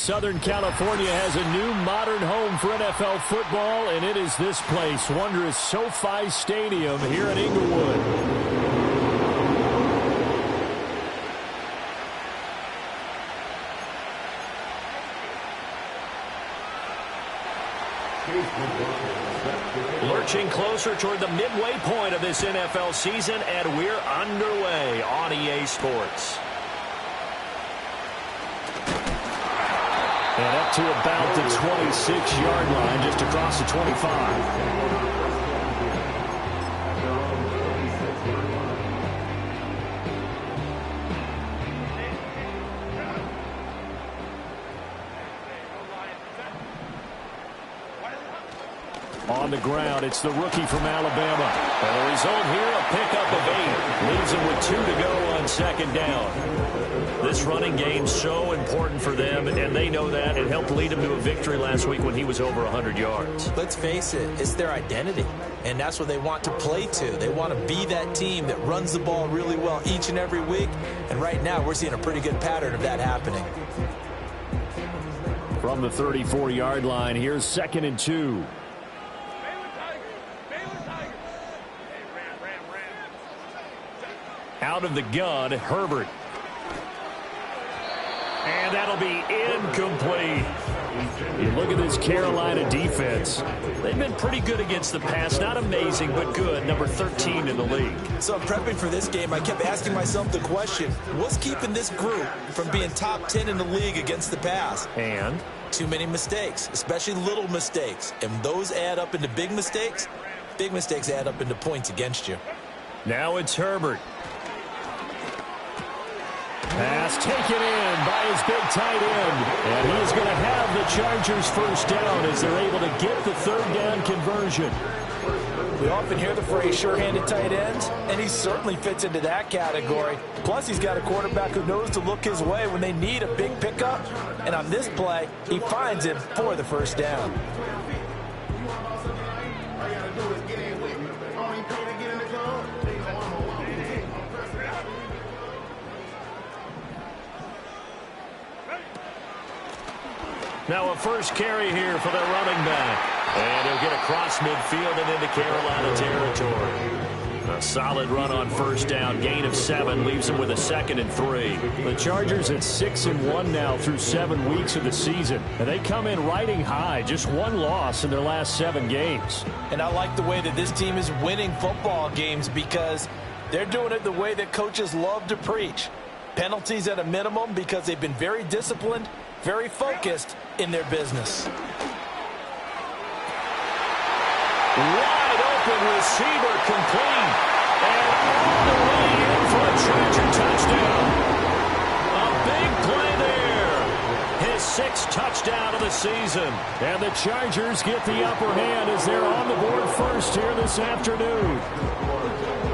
Southern California has a new modern home for NFL football, and it is this place, wondrous SoFi Stadium here in Inglewood. Lurching closer toward the midway point of this NFL season, and we're underway on EA Sports. And up to about the 26-yard line, just across the 25. On the ground, it's the rookie from Alabama. And the result here, a pickup of 8. Leaves him with 2 to go on second down. This running game so important for them, and they know that. It helped lead him to a victory last week when he was over 100 yards. Let's face it, it's their identity, and that's what they want to play to. They want to be that team that runs the ball really well each and every week, and right now we're seeing a pretty good pattern of that happening. From the 34-yard line, here's 2nd and 2. Out of the gun, Herbert. And that'll be incomplete. You look at this Carolina defense. They've been pretty good against the pass. Not amazing, but good. Number 13 in the league. So I'm prepping for this game. I kept asking myself the question, what's keeping this group from being top 10 in the league against the pass? And? Too many mistakes, especially little mistakes. And those add up into big mistakes. Big mistakes add up into points against you. Now it's Herbert. Pass taken in by his big tight end. And he is going to have the Chargers first down as they're able to get the third down conversion. We often hear the phrase sure-handed tight ends, and he certainly fits into that category. Plus, he's got a quarterback who knows to look his way when they need a big pickup. And on this play, he finds him for the first down. Now a first carry here for their running back. And he'll get across midfield and into Carolina territory. A solid run on first down. Gain of 7 leaves him with a 2nd and 3. The Chargers at 6-1 now through 7 weeks of the season. And they come in riding high. Just 1 loss in their last 7 games. And I like the way that this team is winning football games because they're doing it the way that coaches love to preach. Penalties at a minimum because they've been very disciplined, very focused in their business. Wide open receiver complete. And on the way in for a Charger touchdown. A big play there. His 6th touchdown of the season. And the Chargers get the upper hand as they're on the board first here this afternoon.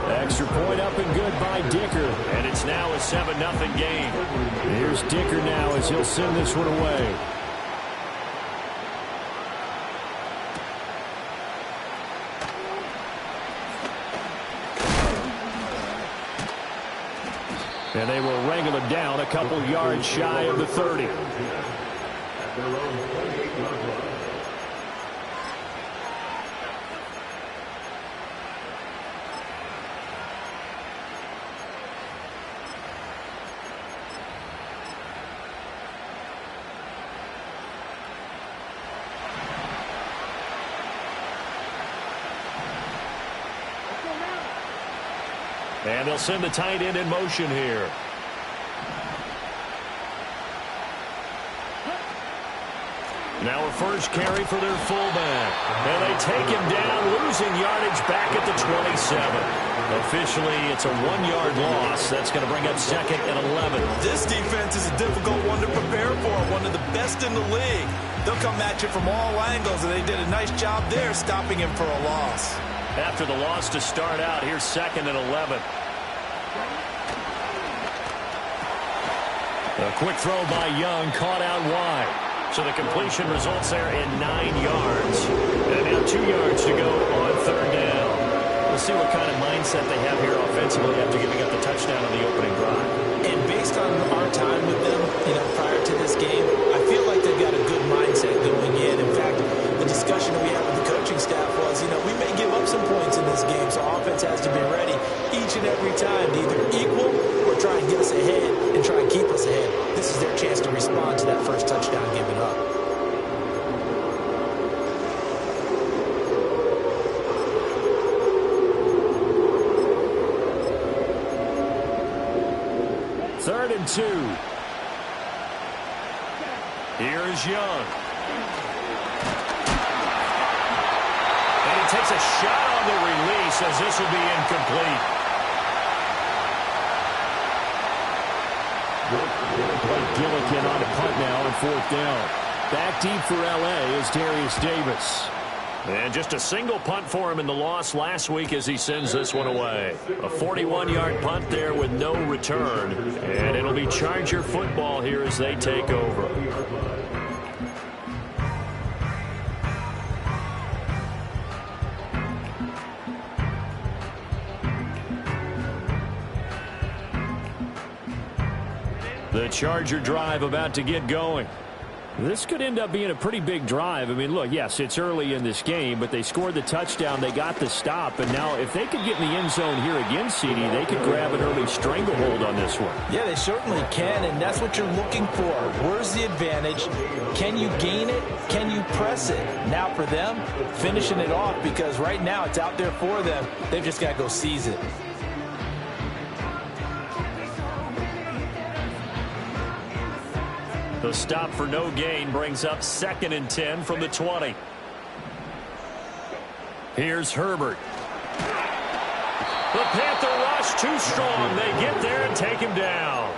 Extra point up and good by Dicker. And it's now a 7-0 game. Here's Dicker now as he'll send this one away. And they will wrangle it down a couple yards shy of the 30. And they'll send the tight end in motion here. Now a first carry for their fullback. And they take him down, losing yardage back at the 27. Officially, it's a 1-yard loss. That's going to bring up 2nd and 11. This defense is a difficult one to prepare for, one of the best in the league. They'll come at you from all angles, and they did a nice job there stopping him for a loss. After the loss to start out, here's 2nd and 11. A quick throw by Young, caught out wide. So the completion results there in 9 yards. And now 2 yards to go on third down. We'll see what kind of mindset they have here offensively after giving up the touchdown on the opening drive. And based on our time with them, prior to this game, I feel like they've got a good mindset going in. In fact, the discussion that we had with the coaching staff was, we may give up some points in this game, so offense has to be ready each and every time to either equal or try and get us ahead and try and keep us ahead. This is their chance to respond to that first touchdown given up. Third and 2. Here's Young. And he takes a shot on the release as this will be incomplete. Blake Gillikin on a punt now on 4th down. Back deep for L.A. is Darius Davis. And just a single punt for him in the loss last week as he sends this one away. A 41-yard punt there with no return. And it'll be Charger football here as they take over. The Charger drive about to get going. This could end up being a pretty big drive. I mean, look, yes, it's early in this game, but they scored the touchdown. They got the stop. And now if they could get in the end zone here again, CD, they could grab an early stranglehold on this one. Yeah, they certainly can, and that's what you're looking for. Where's the advantage? Can you gain it? Can you press it? Now for them, finishing it off, because right now it's out there for them. They've just got to go seize it. The stop for no gain brings up 2nd and 10 from the 20. Here's Herbert. The Panther rush too strong. They get there and take him down.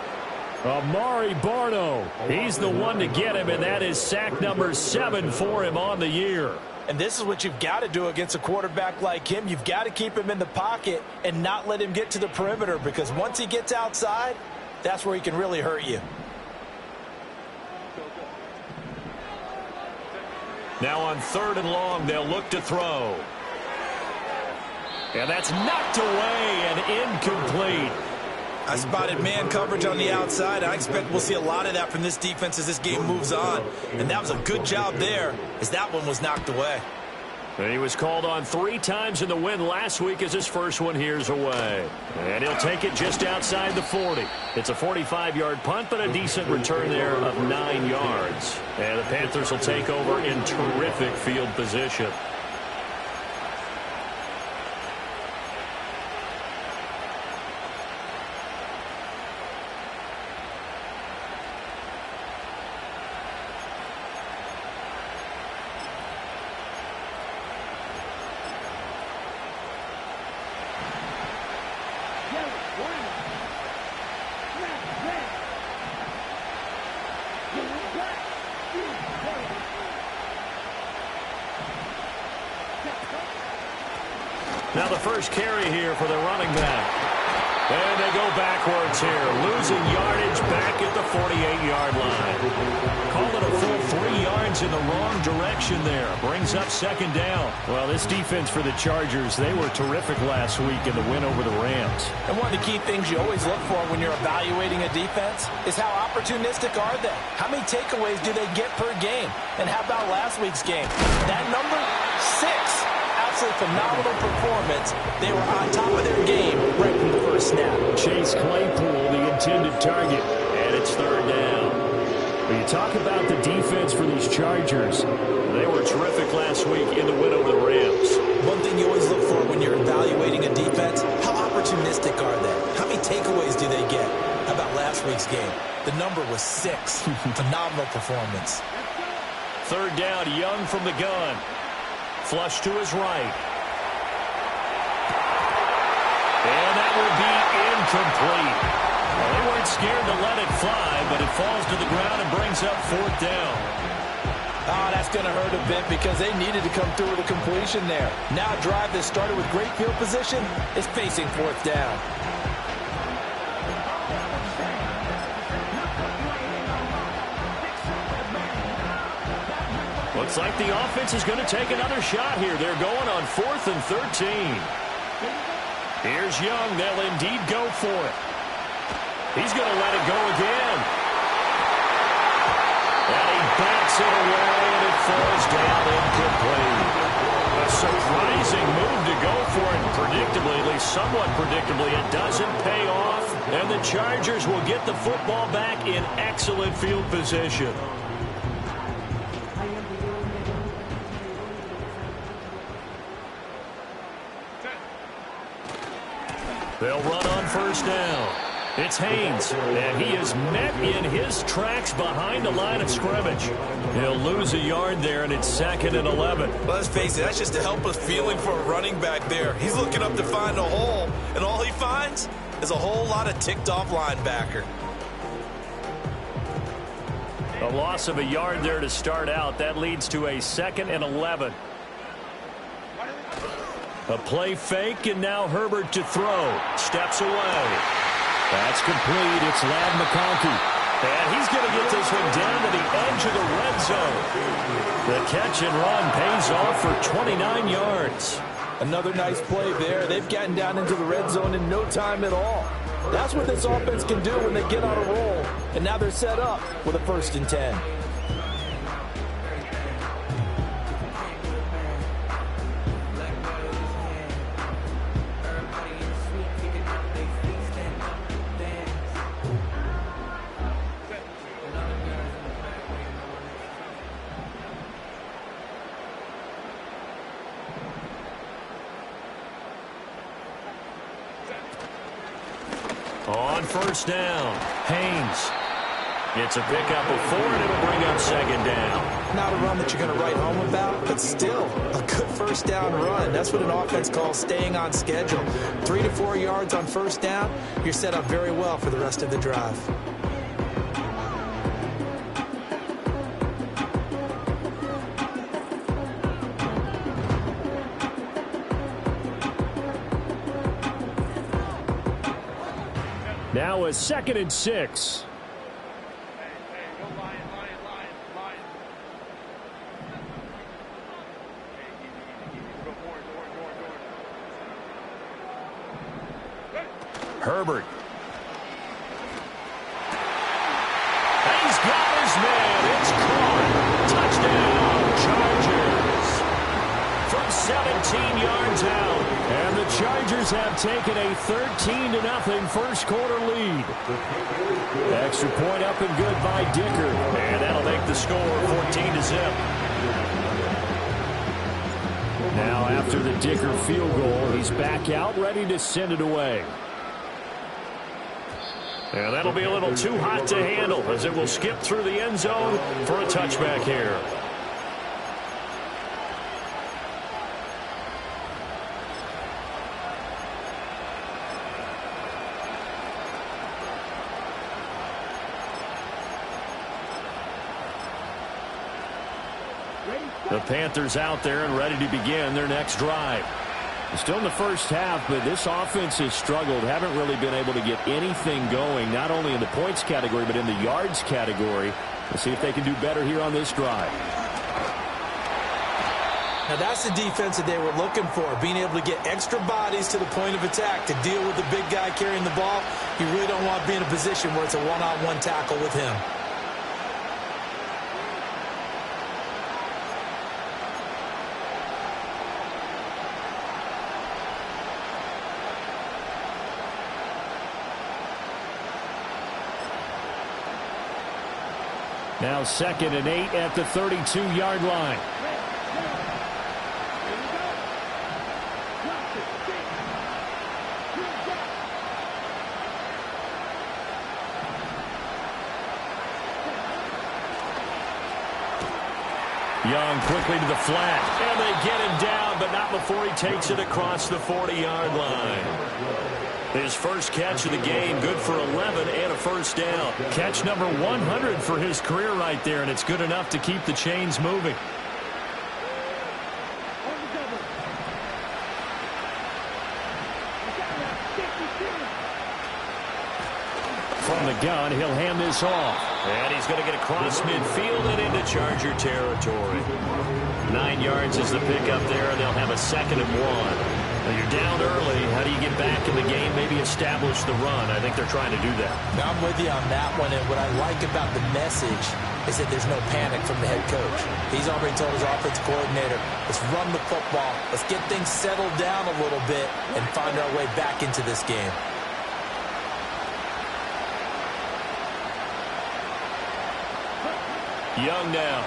Amari Barno. He's the one to get him, and that is sack number 7 for him on the year. And this is what you've got to do against a quarterback like him. You've got to keep him in the pocket and not let him get to the perimeter, because once he gets outside, that's where he can really hurt you. Now on 3rd and long, they'll look to throw. And that's knocked away and incomplete. I spotted man coverage on the outside. I expect we'll see a lot of that from this defense as this game moves on. And that was a good job there as that one was knocked away. And he was called on 3 times in the win last week as his first one here's away. And he'll take it just outside the 40. It's a 45-yard punt, but a decent return there of 9 yards. And the Panthers will take over in terrific field position. Now the first carry here for the running back. And they go backwards here, losing yardage back at the 48-yard line. Call it a full 3 yards in the wrong direction there. Brings up 2nd down. Well, this defense for the Chargers, they were terrific last week in the win over the Rams. And one of the key things you always look for when you're evaluating a defense is how opportunistic are they? How many takeaways do they get per game? And how about last week's game? That number, 6. Absolutely phenomenal performance. They were on top of their game right from the first snap. Chase Claypool, the intended target. And it's 3rd down. When you talk about the defense for these Chargers, they were terrific last week in the win over the Rams. One thing you always look for when you're evaluating a defense, how opportunistic are they? How many takeaways do they get? How about last week's game? The number was 6. Phenomenal performance. 3rd down, Young from the gun. Flush to his right. And that will be incomplete. Well, they weren't scared to let it fly, but it falls to the ground and brings up 4th down. Oh, that's going to hurt a bit because they needed to come through with a completion there. Now a drive that started with great field position is facing 4th down. Looks like the offense is going to take another shot here. They're going on 4th and 13. Here's Young. They'll indeed go for it. He's going to let it go again. And he bats it away, and it falls down incomplete. A surprising move to go for it. Predictably, at least somewhat predictably, it doesn't pay off. And the Chargers will get the football back in excellent field position. They'll run on first down. It's Haynes, and he is met in his tracks behind the line of scrimmage. He'll lose a yard there, and it's 2nd and 11. Well, let's face it, that's just a helpless feeling for a running back there. He's looking up to find a hole, and all he finds is a whole lot of ticked-off linebacker. A loss of a yard there to start out. That leads to a 2nd and 11. A play fake, and now Herbert to throw. Steps away. That's complete. It's Ladd McConkey. And he's going to get this one down to the edge of the red zone. The catch and run pays off for 29 yards. Another nice play there. They've gotten down into the red zone in no time at all. That's what this offense can do when they get on a roll. And now they're set up with a 1st and 10. On first down, Haynes. It's a pickup of 4, and it'll bring up 2nd down. Not a run that you're going to write home about, but still a good first down run. That's what an offense calls staying on schedule. 3 to 4 yards on first down, you're set up very well for the rest of the drive. Now a 2nd and 6. Herbert. He's got his man. It's caught. Touchdown, Chargers. From 17 yards out. And the Chargers have taken a 13-0 first quarter lead. Extra point up and good by Dicker. And that'll make the score 14-0. Now after the Dicker field goal, he's back out ready to send it away. And that'll be a little too hot to handle as it will skip through the end zone for a touchback here. The Panthers out there and ready to begin their next drive. Still in the first half, but this offense has struggled. Haven't really been able to get anything going, not only in the points category, but in the yards category. We'll see if they can do better here on this drive. Now that's the defense that they were looking for, being able to get extra bodies to the point of attack to deal with the big guy carrying the ball. You really don't want to be in a position where it's a one-on-one tackle with him. Now 2nd and 8 at the 32-yard line. Young quickly to the flat. And they get him down, but not before he takes it across the 40-yard line. His first catch of the game, good for 11 and a first down. Catch number 100 for his career right there, and it's good enough to keep the chains moving. From the gun, he'll hand this off. And he's going to get across midfield and into Charger territory. 9 yards is the pickup there, and they'll have a 2nd and 1. Now you're down early. How do you get back in the game, maybe establish the run? I think they're trying to do that. Now I'm with you on that one, and what I like about the message is that there's no panic from the head coach. He's already told his offensive coordinator, let's run the football, let's get things settled down a little bit and find our way back into this game. Young now.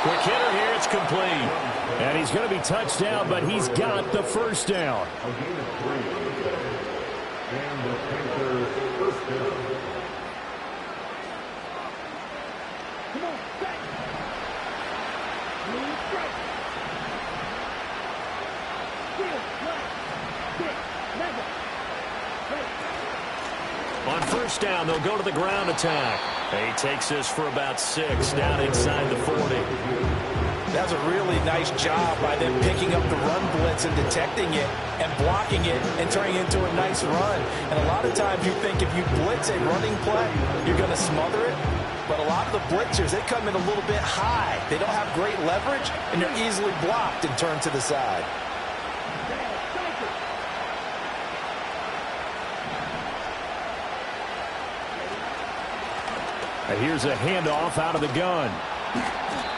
Quick hitter here, it's complete. And he's going to be touched down, but he's got the first down. And the Panthers first down. Come on, back. Move straight. Field, right. Six, level. On first down, they'll go to the ground attack. He takes this for about 6 down inside the 40. That's a really nice job by them picking up the run blitz and detecting it and blocking it and turning it into a nice run. And a lot of times you think if you blitz a running play, you're going to smother it. But a lot of the blitzers, they come in a little bit high. They don't have great leverage, and they're easily blocked and turned to the side. Here's a handoff out of the gun.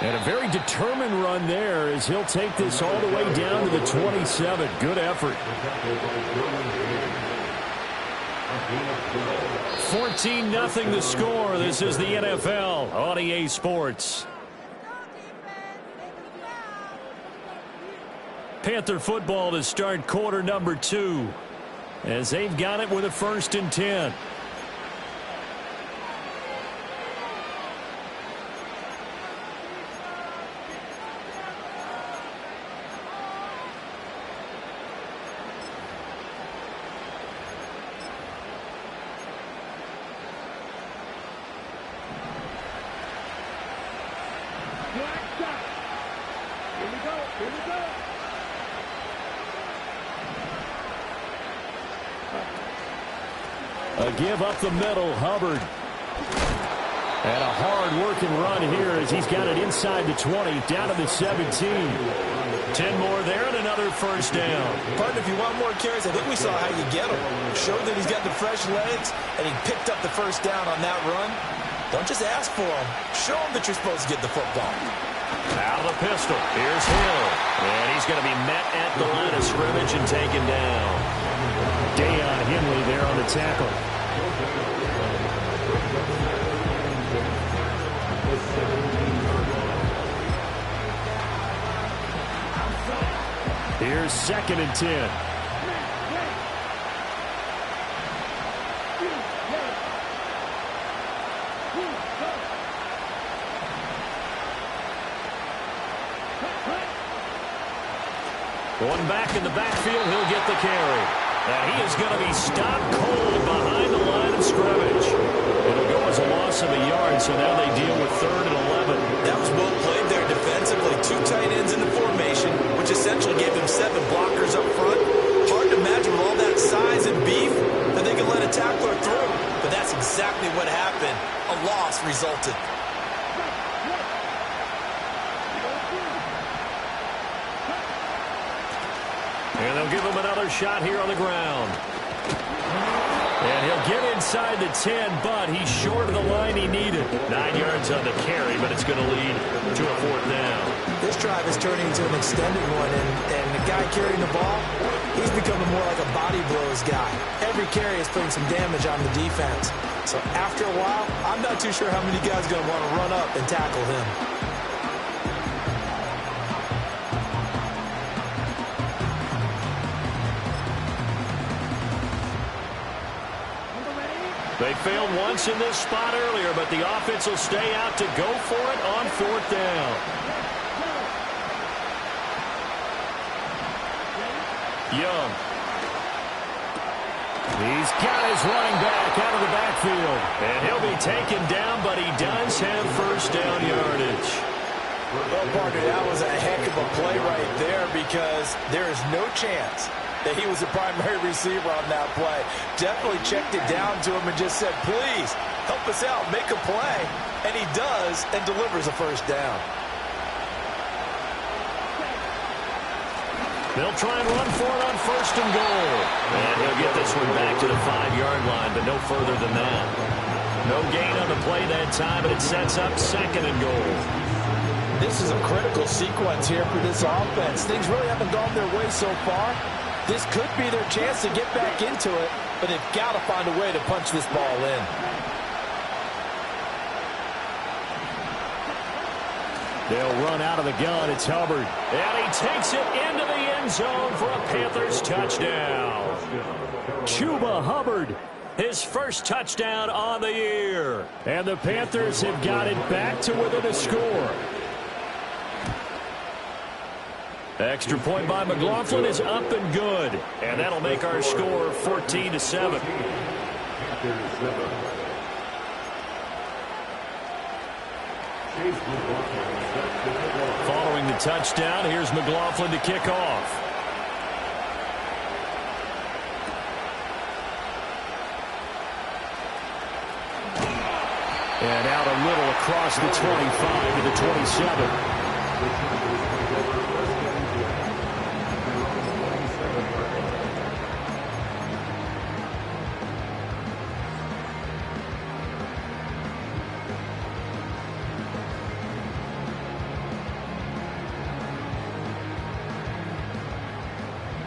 And a very determined run there as he'll take this all the way down to the 27. Good effort. 14-0 the score. This is the NFL on EA Sports. Panther football to start quarter number 2 as they've got it with a 1st and 10. A give up the middle, Hubbard. And a hard-working run here as he's got it inside the 20, down to the 17. 10 more there and another first down. Partner, if you want more carries, I think we saw how you get him. Showed that he's got the fresh legs, and he picked up the first down on that run. Don't just ask for him. Show him that you're supposed to get the football. Out of the pistol. Here's Hill. And he's going to be met at the line of scrimmage and taken down. Deion Henley there on the tackle. Here's 2nd and 10. One back in the backfield, he'll get the carry. And he is going to be stopped cold behind the line of scrimmage. It'll go as a loss of a yard, so now they deal with 3rd and 11. That was well played there defensively. 2 tight ends in the formation, which essentially gave him 7 blockers up front. Hard to imagine with all that size and beef that they can let a tackler through. But that's exactly what happened. A loss resulted. And they'll give him another shot here on the ground. And he'll get inside the 10, but he's short of the line he needed. 9 yards on the carry, but it's going to lead to a 4th down. This drive is turning into an extended one, and the guy carrying the ball, he's becoming more like a body blows guy. Every carry is putting some damage on the defense. So after a while, I'm not too sure how many guys are going to want to run up and tackle him. They failed once in this spot earlier, but the offense will stay out to go for it on 4th down. Young. He's got his running back out of the backfield. And he'll be taken down, but he does have 1st down yardage. Well, partner, that was a heck of a play right there because there is no chance that he was the primary receiver on that play. Definitely checked it down to him and just said, please, help us out, make a play. And he does and delivers a 1st down. They'll try and run for it on 1st and goal. And he'll get this one back to the 5-yard line, but no further than that. No gain on the play that time, and it sets up 2nd and goal. This is a critical sequence here for this offense. Things really haven't gone their way so far. This could be their chance to get back into it, but they've got to find a way to punch this ball in. They'll run out of the gun. It's Hubbard. And he takes it into the end zone for a Panthers touchdown. Chuba Hubbard. His first touchdown on the year. And the Panthers have got it back to within a score. Extra point by McLaughlin is up and good. And that'll make our score 14-7. Following the touchdown, here's McLaughlin to kick off. And out a little across the 25 to the 27.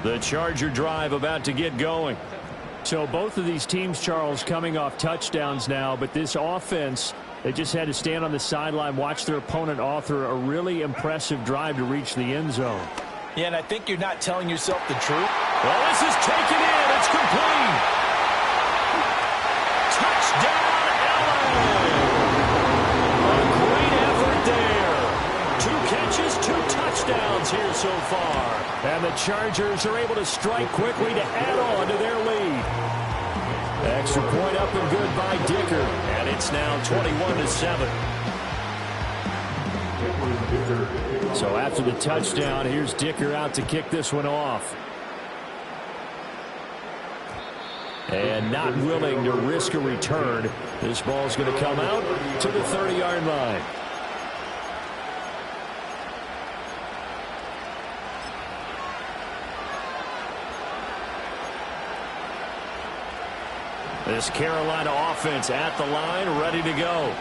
The Charger drive about to get going. So both of these teams, Charles, coming off touchdowns now, but this offense, they just had to stand on the sideline, watch their opponent author a really impressive drive to reach the end zone. Yeah, and I think you're not telling yourself the truth. Well, this is taken in. It's complete. Touchdown, Allen. A great effort there. 2 catches, 2 touchdowns here so far. And the Chargers are able to strike quickly to add on to their lead. Extra point up and good by Dicker. And it's now 21-7. So after the touchdown, here's Dicker out to kick this one off. And not willing to risk a return. This ball's going to come out to the 30-yard line. This Carolina offense at the line, ready to go.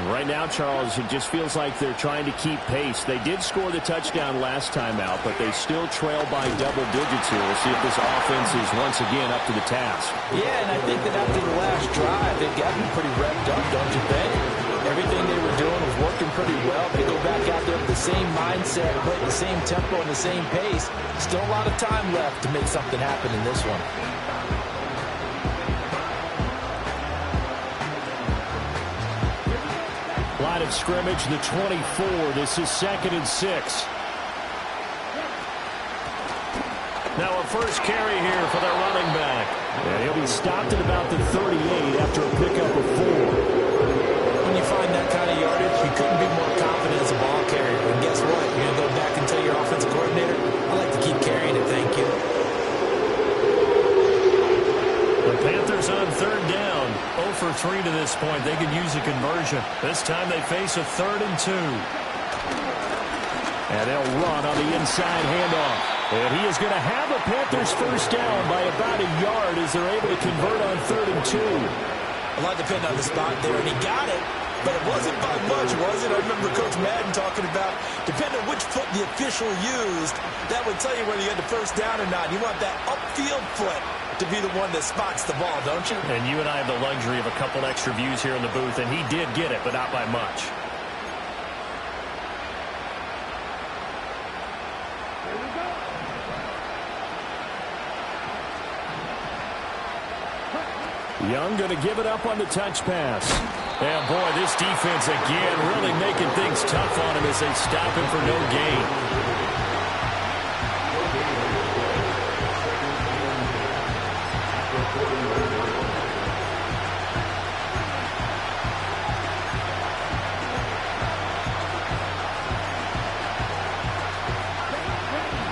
Right now, Charles, it just feels like they're trying to keep pace. They did score the touchdown last time out, but they still trail by double digits here. We'll see if this offense is once again up to the task. Yeah, and I think that after the last drive, they've gotten pretty revved up, don't you think? Everything they were doing was working pretty well. They go back out there with the same mindset, play the same tempo and the same pace. Still a lot of time left to make something happen in this one. Line of scrimmage, the 24. This is 2nd and 6. Now a first carry here for their running back. And he'll be stopped at about the 38 after a pickup of 4. When you find that kind of yardage, you couldn't be more confident as a ball carrier. And guess what? You're going to go back and tell your offensive coordinator, I like to keep carrying it, thank you. The Panthers on 3rd down. 0 for 3 to this point. They could use a conversion. This time they face a 3rd and 2. And they'll run on the inside handoff. And he is going to have a Panthers first down by about a yard as they're able to convert on 3rd and 2. A lot depended on the spot there, and he got it. But it wasn't by much, was it? I remember Coach Madden talking about, depending on which foot the official used, that would tell you whether you had the first down or not. You want that upfield foot to be the one that spots the ball, don't you? And you and I have the luxury of a couple extra views here in the booth, and he did get it, but not by much. Young going to give it up on the touch pass. And boy, this defense again really making things tough on him as they stop him for no gain.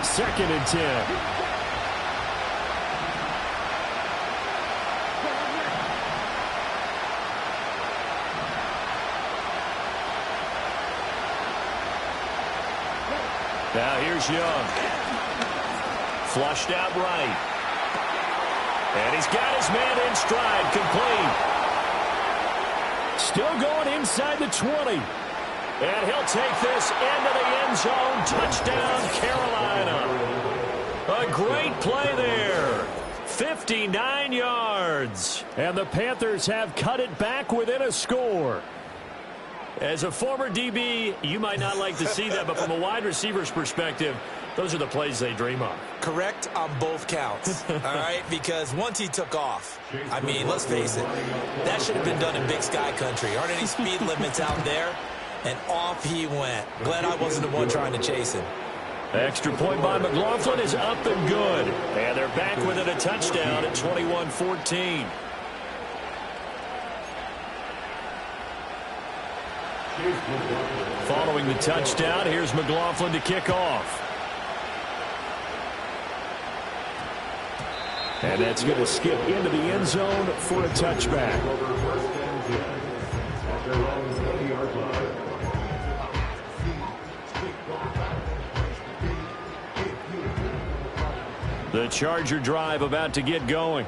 Second and 10. Now here's Young. Flushed out right. And he's got his man in stride, complete. Still going inside the 20. And he'll take this into the end zone. Touchdown, Carolina. A great play there. 59 yards. And the Panthers have cut it back within a score. As a former DB, you might not like to see that, but from a wide receiver's perspective, those are the plays they dream of. Correct on both counts, all right? Because once he took off, I mean, let's face it, that should have been done in Big Sky Country. Aren't any speed limits out there? And off he went. Glad I wasn't the one trying to chase him. Extra point by McLaughlin is up and good. And they're back within a touchdown at 21-14. Following the touchdown, here's McLaughlin to kick off. And that's going to skip into the end zone for a touchback. The Charger drive about to get going.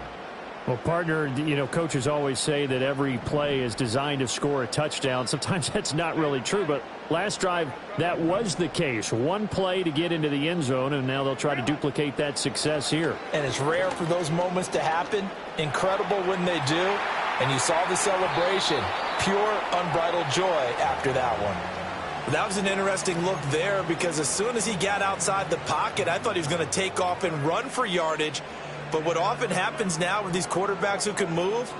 Well, partner, you know, coaches always say that every play is designed to score a touchdown. Sometimes that's not really true, but last drive, that was the case. One play to get into the end zone, and now they'll try to duplicate that success here. And it's rare for those moments to happen. Incredible when they do. And you saw the celebration. Pure, unbridled joy after that one. That was an interesting look there because as soon as he got outside the pocket, I thought he was going to take off and run for yardage. But what often happens now with these quarterbacks who can move,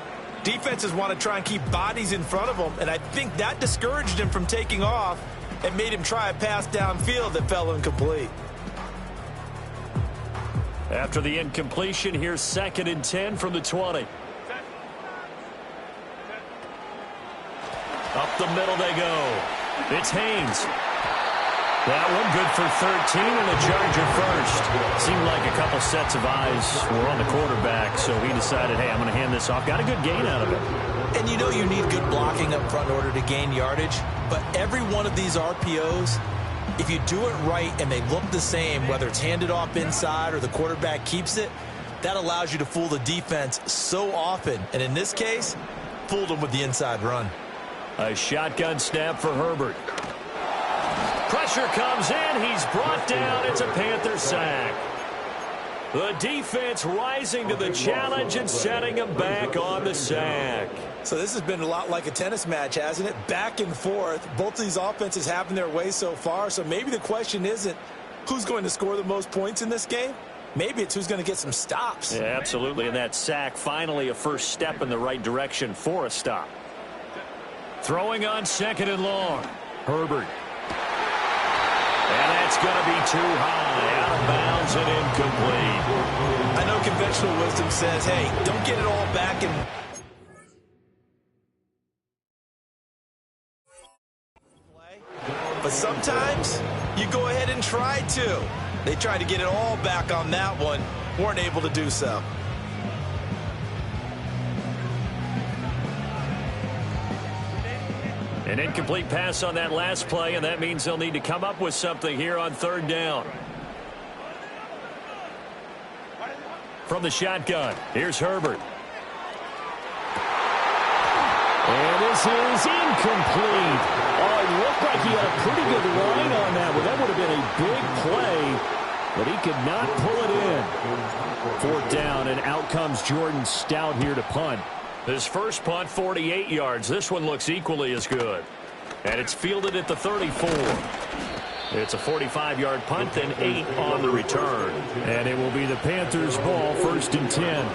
defenses want to try and keep bodies in front of them, and I think that discouraged him from taking off and made him try a pass downfield that fell incomplete. After the incompletion, here's 2nd and 10 from the 20. Up the middle they go. It's Haynes. That one good for 13 and a Charger first. Seemed like a couple sets of eyes were on the quarterback, so he decided, hey, I'm going to hand this off. Got a good gain out of it. And you know you need good blocking up front in order to gain yardage, but every one of these RPOs, if you do it right and they look the same, whether it's handed off inside or the quarterback keeps it, that allows you to fool the defense so often. And in this case, fooled them with the inside run. A shotgun snap for Herbert. Pressure comes in. He's brought down. It's a Panther sack. The defense rising to the challenge and setting him back on the sack. So this has been a lot like a tennis match, hasn't it? Back and forth. Both of these offenses having their way so far. So maybe the question isn't who's going to score the most points in this game. Maybe it's who's going to get some stops. Yeah, absolutely. And that sack, finally a first step in the right direction for a stop. Throwing on 2nd and long. Herbert. And that's going to be too high. Out of bounds and incomplete. I know conventional wisdom says, hey, don't get it all back and but sometimes you go ahead and try to. They tried to get it all back on that one. Weren't able to do so. An incomplete pass on that last play, and that means they'll need to come up with something here on 3rd down. From the shotgun, here's Herbert. And this is incomplete. Oh, it looked like he had a pretty good line on that one. That would have been a big play, but he could not pull it in. 4th down, and out comes Jordan Stout here to punt. His first punt, 48 yards. This one looks equally as good. And it's fielded at the 34. It's a 45-yard punt, then 8 on the return. And it will be the Panthers' ball, 1st and 10.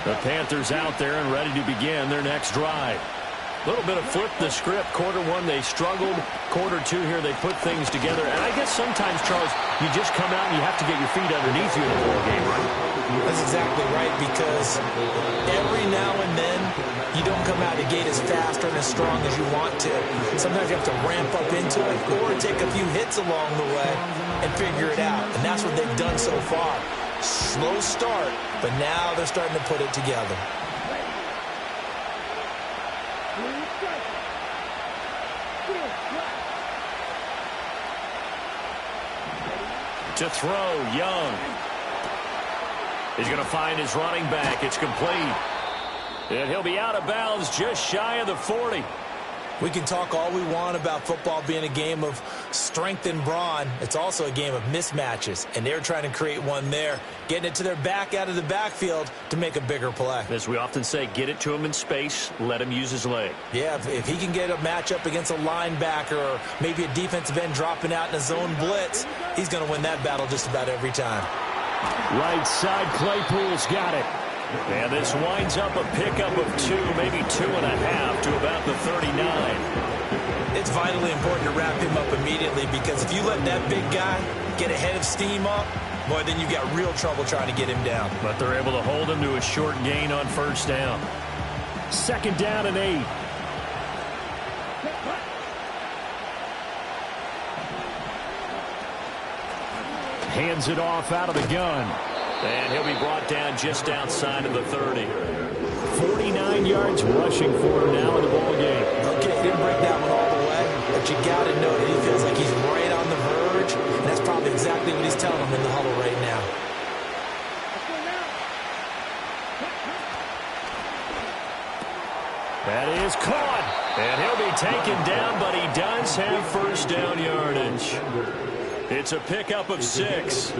The Panthers out there and ready to begin their next drive. A little bit of flip the script. Quarter 1, they struggled. Quarter 2 here, they put things together. And I guess sometimes, Charles, you just come out and you have to get your feet underneath you in the ball game, right? That's exactly right, because every now and then you don't come out of the gate as fast or as strong as you want to. Sometimes you have to ramp up into it or take a few hits along the way and figure it out. And that's what they've done so far. Slow start, but now they're starting to put it together. To throw, Young. He's going to find his running back. It's complete. And he'll be out of bounds just shy of the 40. We can talk all we want about football being a game of strength and brawn. It's also a game of mismatches, and they're trying to create one there, getting it to their back out of the backfield to make a bigger play. As we often say, get it to him in space, let him use his leg. Yeah, if he can get a matchup against a linebacker or maybe a defensive end dropping out in a zone blitz, he's going to win that battle just about every time. Right side, Claypool's got it. And this winds up a pickup of 2, maybe 2.5 to about the 39. It's vitally important to wrap him up immediately because if you let that big guy get ahead of steam up, boy, then you've got real trouble trying to get him down. But they're able to hold him to a short gain on first down. 2nd down and 8. Hands it off out of the gun. And he'll be brought down just outside of the 30. 49 yards rushing for him now in the ball game. Okay, he didn't break that one all the way, but you got to know that he feels like he's right on the verge, and that's probably exactly what he's telling him in the huddle right now. That is caught. And he'll be taken down, but he does have first down yardage. It's a pickup of 6.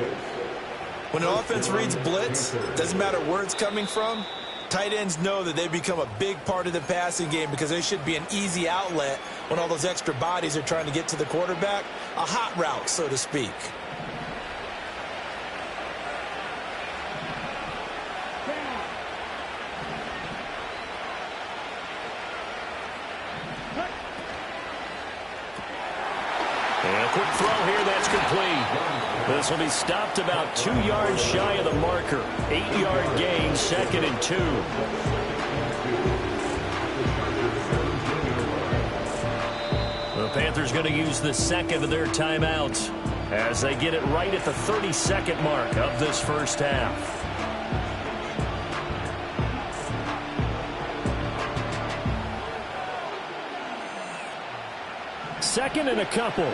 When an offense reads blitz, doesn't matter where it's coming from, tight ends know that they become a big part of the passing game because they should be an easy outlet when all those extra bodies are trying to get to the quarterback. A hot route, so to speak. And a quick throw here, that's complete. This will be stopped about 2 yards shy of the marker. 8-yard gain, 2nd and 2. The Panthers going to use the second of their timeouts as they get it right at the 32nd mark of this first half. Second and a couple.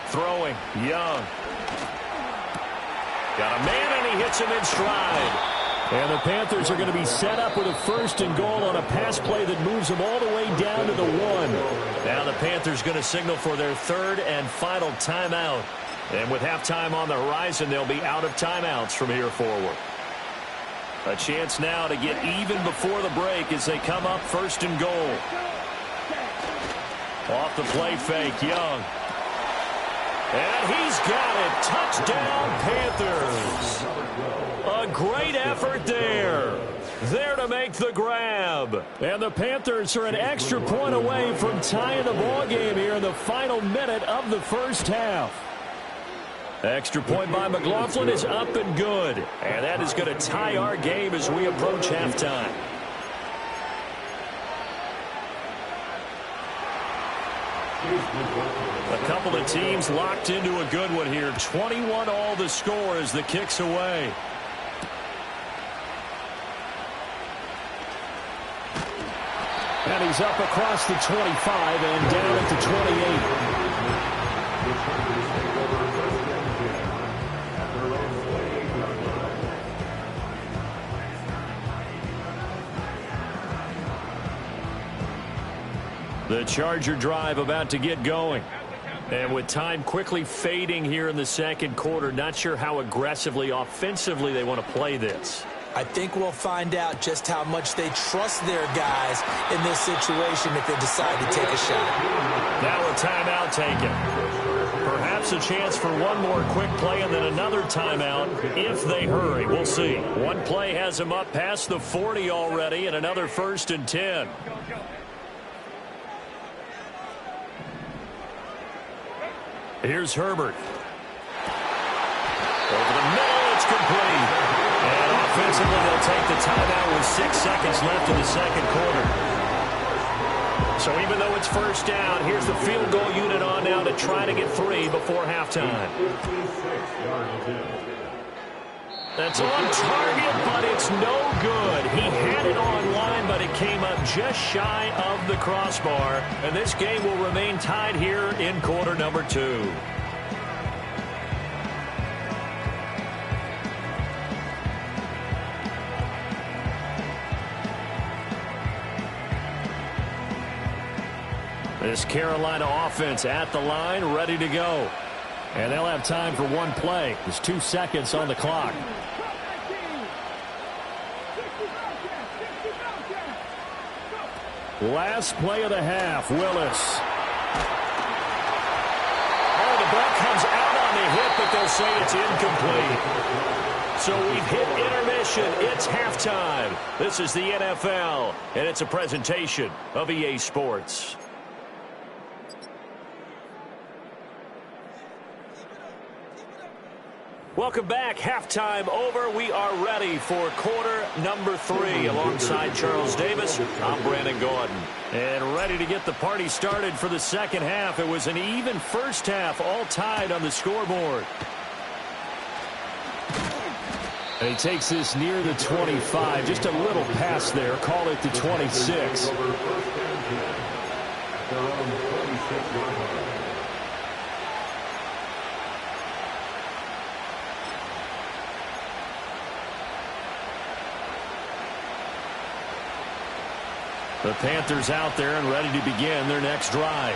Throwing, Young. Got a man, and he hits him in stride. And the Panthers are going to be set up with a 1st and goal on a pass play that moves them all the way down to the 1. Now the Panthers going to signal for their 3rd and final timeout. And with halftime on the horizon, they'll be out of timeouts from here forward. A chance now to get even before the break as they come up 1st and goal. Off the play fake, Young. And he's got it. Touchdown, Panthers. A great effort there. There to make the grab. And the Panthers are an extra point away from tying the ball game here in the final minute of the first half. Extra point by McLaughlin is up and good. And that is going to tie our game as we approach halftime. A couple of teams locked into a good one here. 21 all the score as the kick's away. And he's up across the 25 and down at the 28. The Charger drive about to get going. And with time quickly fading here in the second quarter, not sure how aggressively, offensively they want to play this. I think we'll find out just how much they trust their guys in this situation if they decide to take a shot. Now a timeout taken. Perhaps a chance for one more quick play and then another timeout if they hurry. We'll see. One play has them up past the 40 already and another 1st and 10. Here's Herbert. Over the middle, it's complete. And offensively, they'll take the timeout with 6 seconds left in the second quarter. So even though it's first down, here's the field goal unit on now to try to get 3 before halftime. That's on target, but it's no good. He had it on line, but it came up just shy of the crossbar. And this game will remain tied here in quarter number 2. This Carolina offense at the line, ready to go. And they'll have time for one play. There's 2 seconds on the clock. Last play of the half, Willis. Oh, the ball comes out on the hit, but they'll say it's incomplete. So we've hit intermission. It's halftime. This is the NFL, and it's a presentation of EA Sports. Welcome back. Halftime over. We are ready for quarter number 3. Alongside Charles Davis, I'm Brandon Gordon. And ready to get the party started for the second half. It was an even first half, all tied on the scoreboard. And he takes this near the 25. Just a little pass there. Call it the 26. The Panthers out there and ready to begin their next drive.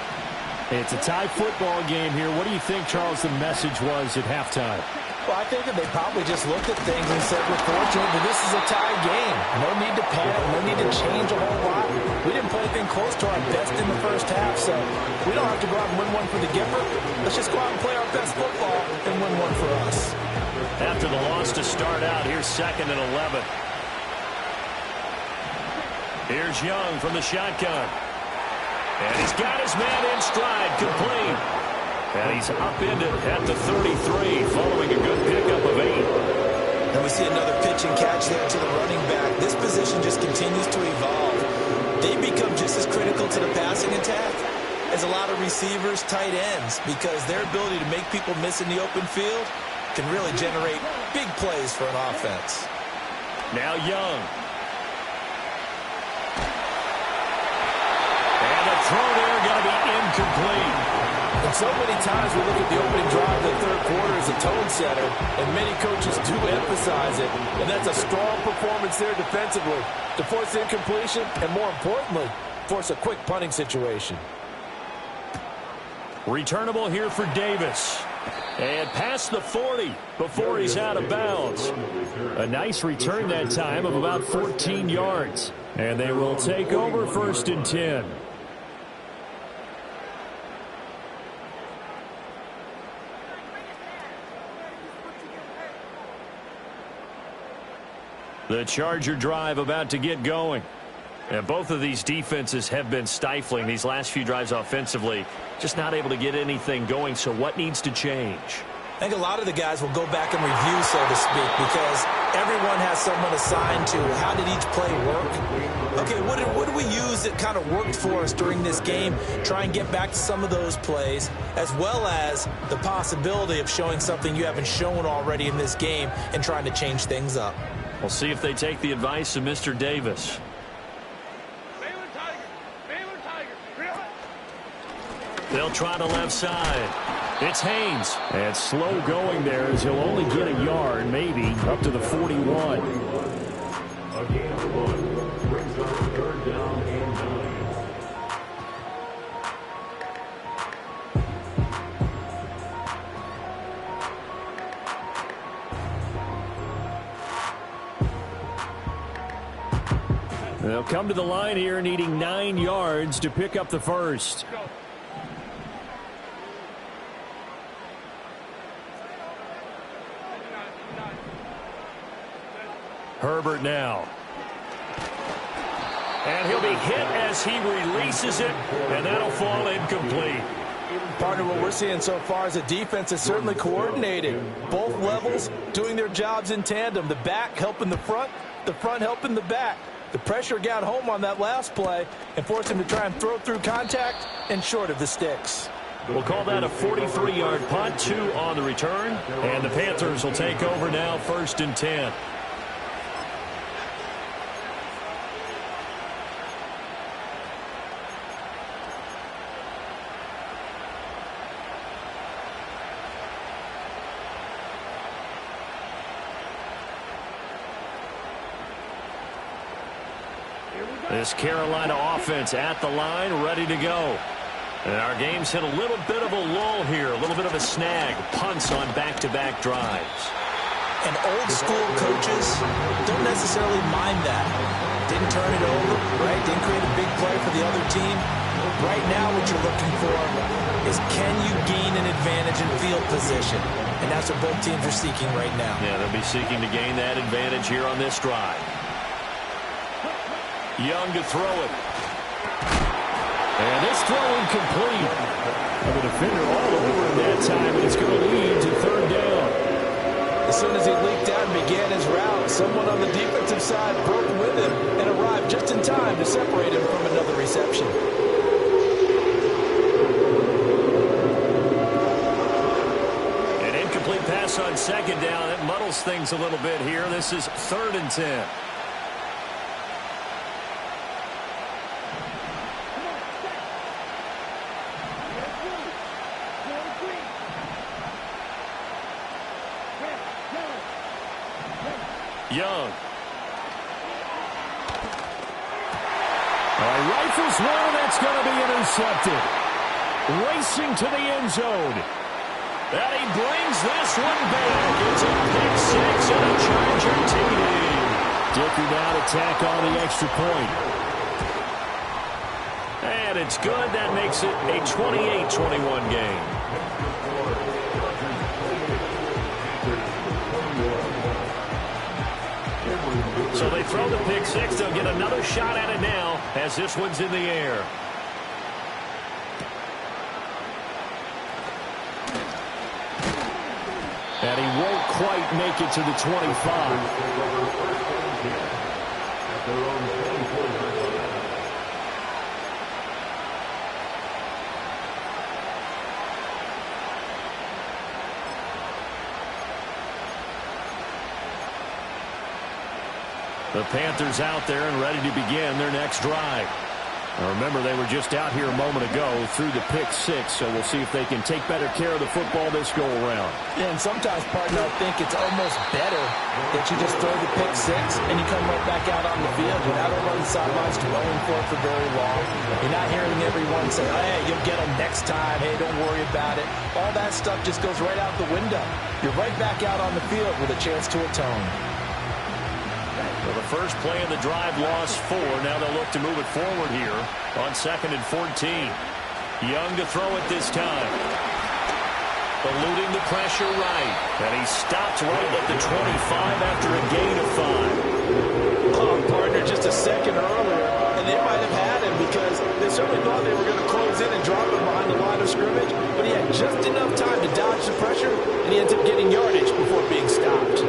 It's a tie football game here. What do you think, Charles, the message was at halftime? Well, I think that they probably just looked at things and said, we're fortunate that this is a tie game. No need to panic. No need to change a whole lot. We didn't play anything close to our best in the first half, so we don't have to go out and win one for the giver. Let's just go out and play our best football and win one for us. After the loss to start out, here's 2nd and 11. Here's Young from the shotgun. And he's got his man in stride, complete. And he's upended at the 33, following a good pickup of 8. And we see another pitch and catch there to the running back. This position just continues to evolve. They become just as critical to the passing attack as a lot of receivers, tight ends, because their ability to make people miss in the open field can really generate big plays for an offense. Now Young. And the throw there going to be incomplete. And so many times we look at the opening drive of the third quarter as a tone setter, and many coaches do emphasize it. And that's a strong performance there defensively to force incompletion and, more importantly, force a quick punting situation. Returnable here for Davis. And past the 40 before he's out of bounds. A nice return that time of about 14 yards. And they will take over 1st and 10. The Charger drive about to get going. And both of these defenses have been stifling these last few drives offensively. Just not able to get anything going. So what needs to change? I think a lot of the guys will go back and review, so to speak, because everyone has someone assigned to how did each play work. Okay, what did we use that kind of worked for us during this game? Try and get back to some of those plays, as well as the possibility of showing something you haven't shown already in this game and trying to change things up. We'll see if they take the advice of Mr. Davis. They'll try the left side. It's Haynes. And slow going there as he'll only get a yard, maybe, up to the 41. Brings up 3rd down and 9. They'll come to the line here needing 9 yards to pick up the first. Herbert now. And he'll be hit as he releases it, and that'll fall incomplete. Partner, what we're seeing so far is the defense is certainly coordinated. Both levels doing their jobs in tandem. The back helping the front helping the back. The pressure got home on that last play and forced him to try and throw through contact and short of the sticks. We'll call that a 43-yard punt, 2 on the return. And the Panthers will take over now, 1st and 10. This Carolina offense at the line, ready to go. And our game's hit a little bit of a lull here, a little bit of a snag. Punts on back-to-back drives. And old-school coaches don't necessarily mind that. Didn't turn it over, right? Didn't create a big play for the other team. Right now what you're looking for is can you gain an advantage in field position? And that's what both teams are seeking right now. Yeah, they'll be seeking to gain that advantage here on this drive. Young to throw it. And this throw incomplete. The defender all over him that time, and it's going to lead to 3rd down. As soon as he leaked out and began his route, someone on the defensive side broke with him and arrived just in time to separate him from another reception. An incomplete pass on 2nd down. It muddles things a little bit here. This is 3rd and 10. Young. Rifles one, that's going to be intercepted. Racing to the end zone. And he brings this one back. It's a pick 6 and a Charger TD. Dicker now to tack on the extra point. And it's good. That makes it a 28-21 game. So they throw the pick 6. They'll get another shot at it now as this one's in the air. And he won't quite make it to the 25. The Panthers out there and ready to begin their next drive. Now remember, they were just out here a moment ago through the pick 6, so we'll see if they can take better care of the football this go-around. Yeah, and sometimes, partner, I think it's almost better that you just throw the pick 6 and you come right back out on the field. You're not over on the sidelines dwelling for very long. You're not hearing everyone say, hey, you'll get them next time. Hey, don't worry about it. All that stuff just goes right out the window. You're right back out on the field with a chance to atone. Well, the first play of the drive lost 4. Now they'll look to move it forward here on 2nd and 14. Young to throw it this time. Eluding the pressure right. And he stopped right at the 25 after a gain of 5. Oh, partner, just a second earlier, and they might have had him because they certainly thought they were going to close in and drop him behind the line of scrimmage, but he had just enough time to dodge the pressure, and he ends up getting yardage before being stopped.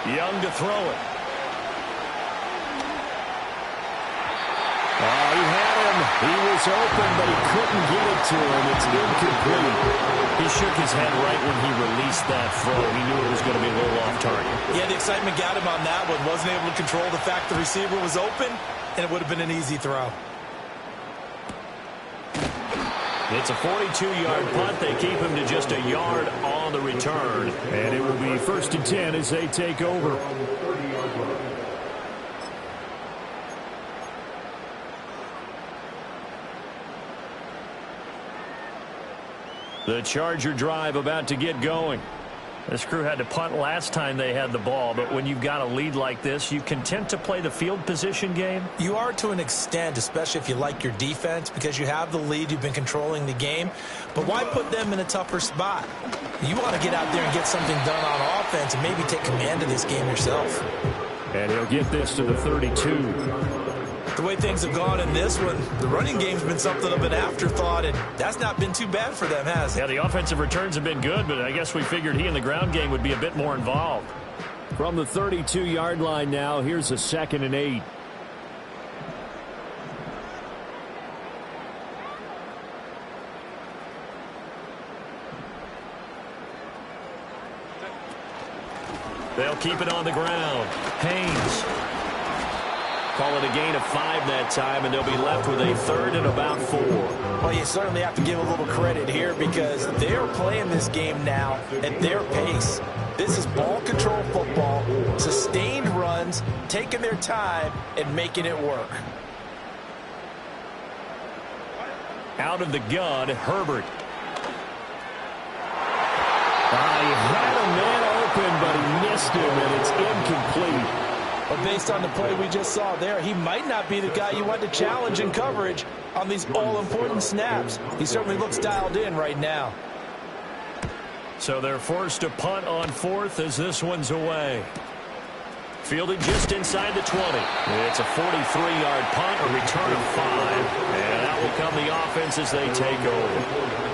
Young to throw it. Oh, he had him. He was open, but he couldn't get it to him. It's incomplete. He shook his head right when he released that throw. He knew it was going to be a little off target. Yeah, the excitement got him on that one. Wasn't able to control the fact the receiver was open, and it would have been an easy throw. It's a 42-yard punt. They keep him to just a yard on the return. And it will be 1st and 10 as they take over. The Charger drive about to get going. This crew had to punt last time they had the ball, but when you've got a lead like this, you content to play the field position game? You are to an extent, especially if you like your defense, because you have the lead, you've been controlling the game. But why put them in a tougher spot? You want to get out there and get something done on offense and maybe take command of this game yourself. And he'll get this to the 32. The way things have gone in this one, the running game's been something of an afterthought, and that's not been too bad for them, has it? Yeah, the offensive returns have been good, but I guess we figured he in the ground game would be a bit more involved. From the 32-yard line now, here's a 2nd and 8. They'll keep it on the ground. Haynes. Call it a gain of 5 that time, and they'll be left with a 3rd and about 4. Well, you certainly have to give a little credit here because they're playing this game now at their pace. This is ball control football, sustained runs, taking their time, and making it work. Out of the gun, Herbert. He had a man open, but he missed him, and it's incomplete. But based on the play we just saw there, he might not be the guy you want to challenge in coverage on these all-important snaps. He certainly looks dialed in right now. So they're forced to punt on 4th as this one's away. Fielded just inside the 20. It's a 43-yard punt, a return of 5. And that will come the offense as they take over.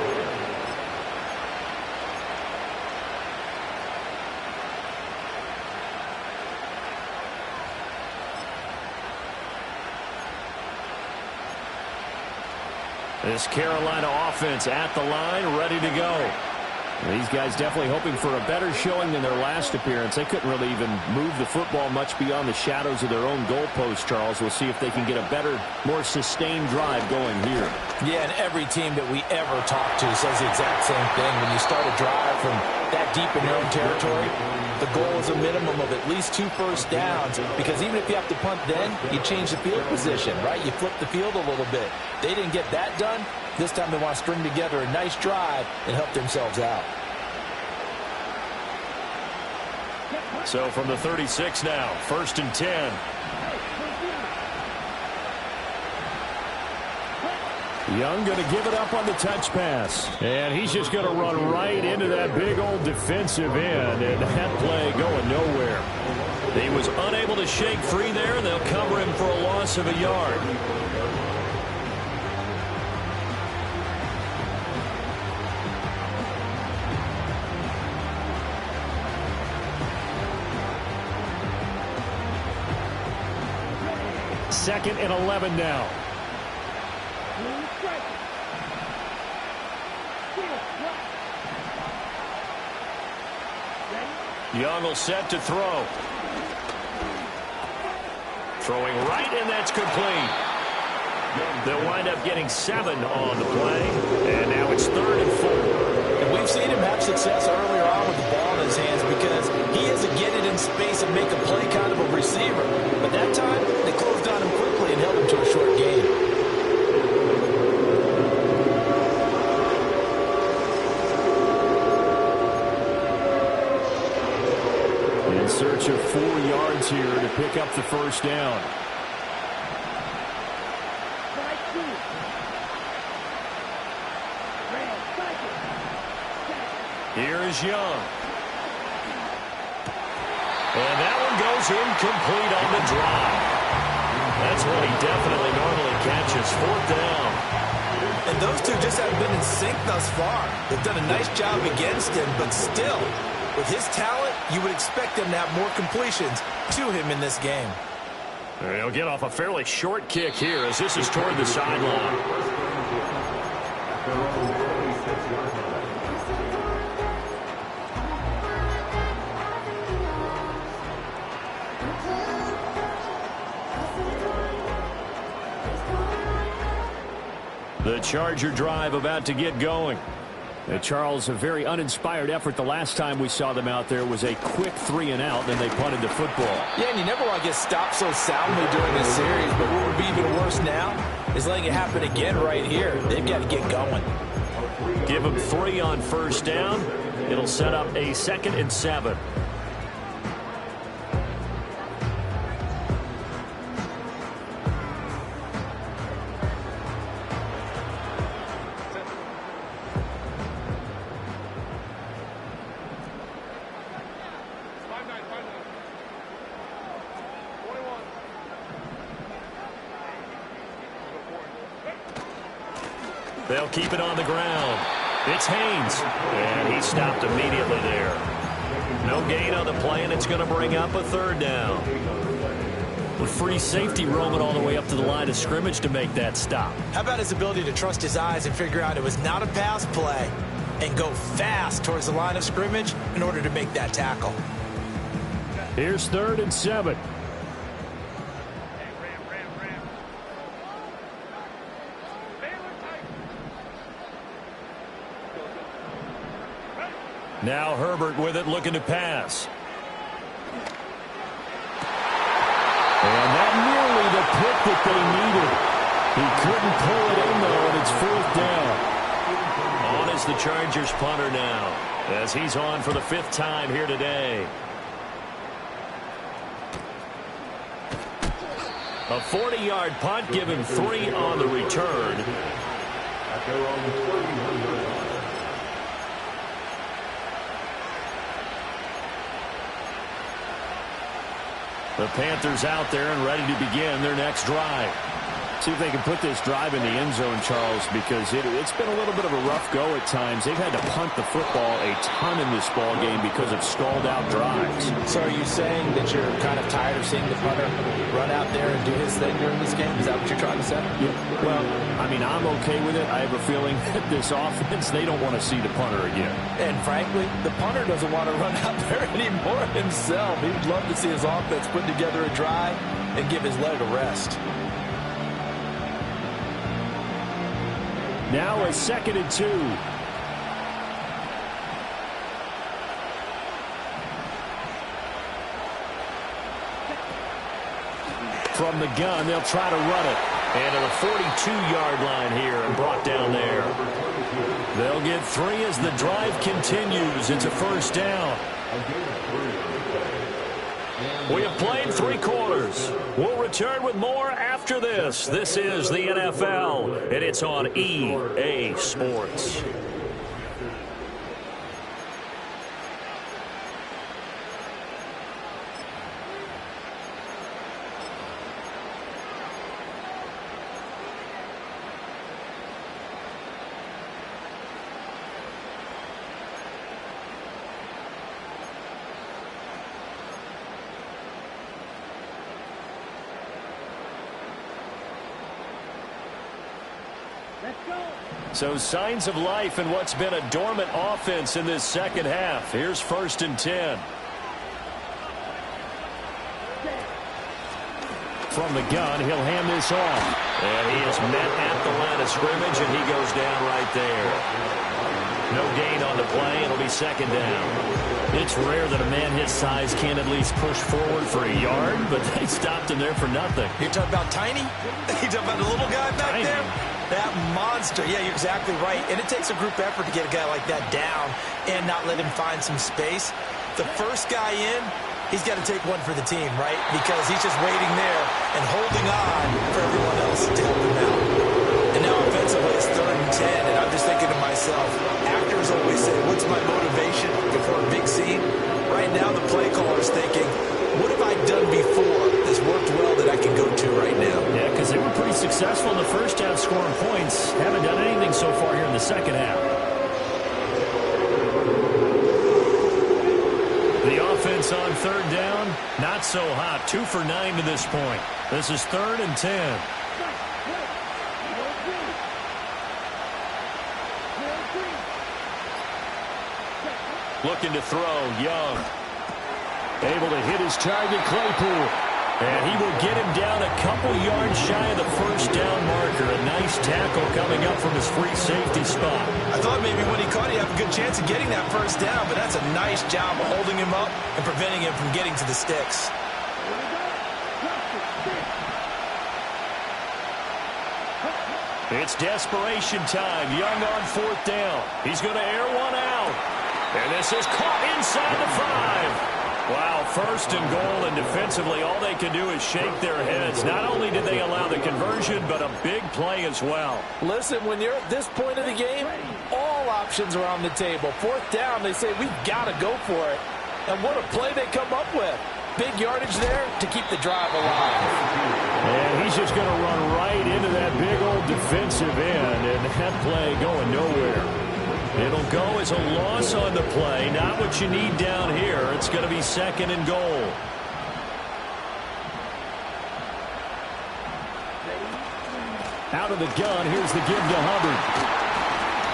This Carolina offense at the line, ready to go. These guys definitely hoping for a better showing than their last appearance. They couldn't really even move the football much beyond the shadows of their own goalpost, Charles. We'll see if they can get a better, more sustained drive going here. Yeah, and every team that we ever talk to says the exact same thing. When you start a drive from that deep in your own territory, the goal is a minimum of at least 2 first downs, because even if you have to punt then, you change the field position, right? You flip the field a little bit. They didn't get that done. This time they want to string together a nice drive and help themselves out. So from the 36 now, 1st and 10. Young going to give it up on the touch pass. And he's just going to run right into that big old defensive end. And that play going nowhere. He was unable to shake free there, and they'll cover him for a loss of a yard. Second and 11 now. Young will set to throw. Throwing right, and that's complete. They'll wind up getting 7 on the play, and now it's 3rd and 4. And we've seen him have success earlier on with the ball in his hands because he is a get it in space and make a play kind of a receiver. But that time, they closed on him quickly and held him to a short gain. In search of 4 yards here to pick up the first down. Here is Young. And that one goes incomplete on the drive. That's what he definitely normally catches. 4th down. And those two just haven't been in sync thus far. They've done a nice job against him, but still, with his talent, you would expect him to have more completions to him in this game. He'll get off a fairly short kick here as this is toward the sideline. The Charger drive about to get going. Charles, a very uninspired effort the last time we saw them out there was a quick 3 and out, then they punted the football. Yeah, and you never want to get stopped so soundly during this series, but what would be even worse now is letting it happen again right here. They've got to get going. Give them 3 on first down. It'll set up a 2nd and 7. They'll keep it on the ground. It's Haynes, and he stopped immediately there. No gain on the play, and it's going to bring up a third down. A free safety roaming all the way up to the line of scrimmage to make that stop. How about his ability to trust his eyes and figure out it was not a pass play and go fast towards the line of scrimmage in order to make that tackle. Here's 3rd and 7. Now Herbert with it, looking to pass. And that nearly the pick that they needed. He couldn't pull it in, though, and it's 4th down. On is the Chargers punter now, as he's on for the 5th time here today. A 40-yard punt, giving 3 on the return. The Panthers out there and ready to begin their next drive. See if they can put this drive in the end zone, Charles, because it's been a little bit of a rough go at times. They've had to punt the football a ton in this ball game because of stalled-out drives. So are you saying that you're kind of tired of seeing the punter run out there and do his thing during this game? Is that what you're trying to say? Yeah. Well, I mean, I'm okay with it. I have a feeling that this offense, they don't want to see the punter again. And frankly, the punter doesn't want to run out there anymore himself. He would love to see his offense put together a drive and give his leg a rest. Now a 2nd and 2. From the gun, they'll try to run it. And to the 42-yard line here and brought down there. They'll get 3 as the drive continues. It's a 1st down. We have played 3 quarters. We'll return with more after this. This is the NFL, and it's on EA Sports. So signs of life in what's been a dormant offense in this second half. Here's 1st and 10. From the gun, he'll hand this off. And he is met at the line of scrimmage, and he goes down right there. No gain on the play. It'll be 2nd down. It's rare that a man his size can't at least push forward for a yard, but they stopped him there for nothing. You're talking about tiny? You're talking about the little guy back Tiny. there? That monster. Yeah, you're exactly right. And it takes a group effort to get a guy like that down and not let him find some space. The first guy in, he's got to take one for the team, right? Because he's just waiting there and holding on for everyone else to help him out. And now offensively it's 3rd and 10, and I'm just thinking to myself, actors always say, what's my motivation before a big scene? Right now the play caller's thinking, what have I done before that's worked well that I can go to right now? Yeah, because they were pretty successful in the first half scoring points. Haven't done anything so far here in the second half. The offense on 3rd down, not so hot. 2 for 9 to this point. This is 3rd and 10. Looking to throw, Young. Able to hit his target, Claypool. And he will get him down a couple yards shy of the 1st down marker. A nice tackle coming up from his free safety spot. I thought maybe when he caught it, he'd have a good chance of getting that 1st down, but that's a nice job of holding him up and preventing him from getting to the sticks. It's desperation time. Young on 4th down. He's going to air one out. And this is caught inside the 5. Wow, 1st and goal, and defensively all they can do is shake their heads. Not only did they allow the conversion, but a big play as well. Listen, when you're at this point of the game, all options are on the table. 4th down, they say, we've got to go for it. And what a play they come up with. Big yardage there to keep the drive alive. And he He's just going to run right into that big old defensive end, and that play going nowhere. It'll go as a loss on the play. Not what you need down here. It's going to be 2nd and goal. Out of the gun, here's the give to Hubbard.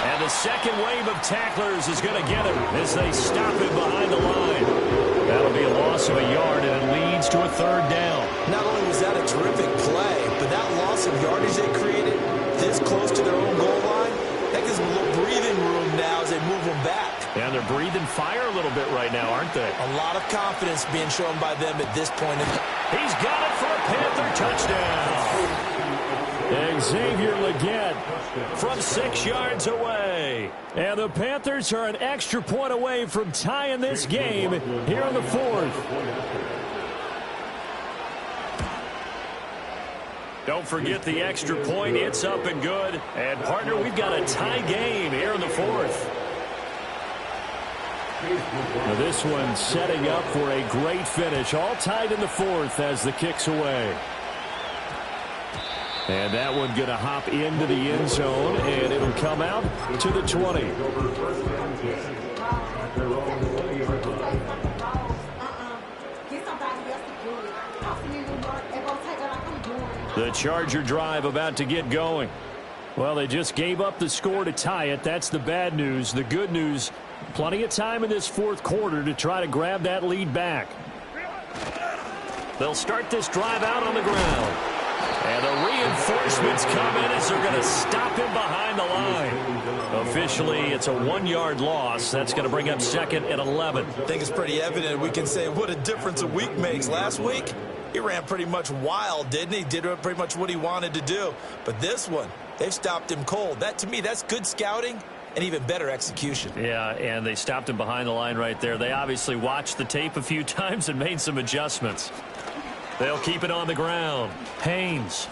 And the second wave of tacklers is going to get him as they stop him behind the line. That'll be a loss of a yard, and it leads to a 3rd down. Not only was that a terrific play, but that loss of yardage they created this close to their own goal line, that gives them a little breathing room now as they move them back. And they're breathing fire a little bit right now, aren't they? A lot of confidence being shown by them at this point. He's got it for a Panther touchdown. Xavier Legette from 6 yards away. And the Panthers are an extra point away from tying this game here in the 4th. Don't forget the extra point. It's up and good. And, partner, we've got a tie game here in the 4th. Now this one setting up for a great finish. All tied in the 4th as the kick's away. And that one going to hop into the end zone, and it'll come out to the 20. The Charger drive about to get going. Well, they just gave up the score to tie it. That's the bad news. The good news, plenty of time in this 4th quarter to try to grab that lead back. They'll start this drive out on the ground. And the reinforcements come in as they're going to stop him behind the line. Officially, it's a 1-yard loss. That's going to bring up 2nd and 11. I think it's pretty evident. We can say what a difference a week makes. Last week, he ran pretty much wild, didn't he? Did pretty much what he wanted to do. But this one, they've stopped him cold. That, to me, that's good scouting and even better execution. Yeah, and they stopped him behind the line right there. They obviously watched the tape a few times and made some adjustments. They'll keep it on the ground. Haynes.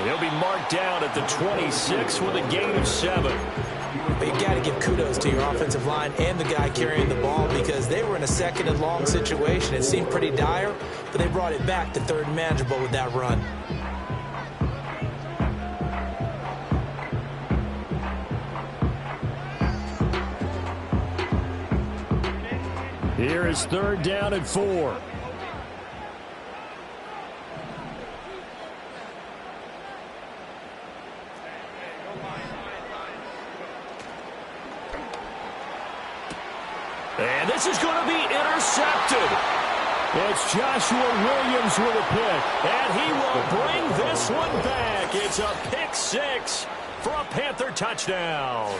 He'll be marked down at the 26 with a gain of 7. But you got to give kudos to your offensive line and the guy carrying the ball because they were in a 2nd and long situation. It seemed pretty dire, but they brought it back to 3rd and manageable with that run. Here is 3rd down and 4. And this is going to be intercepted. It's Joshua Williams with a pick. And he will bring this one back. It's a pick 6 for a Panther touchdown.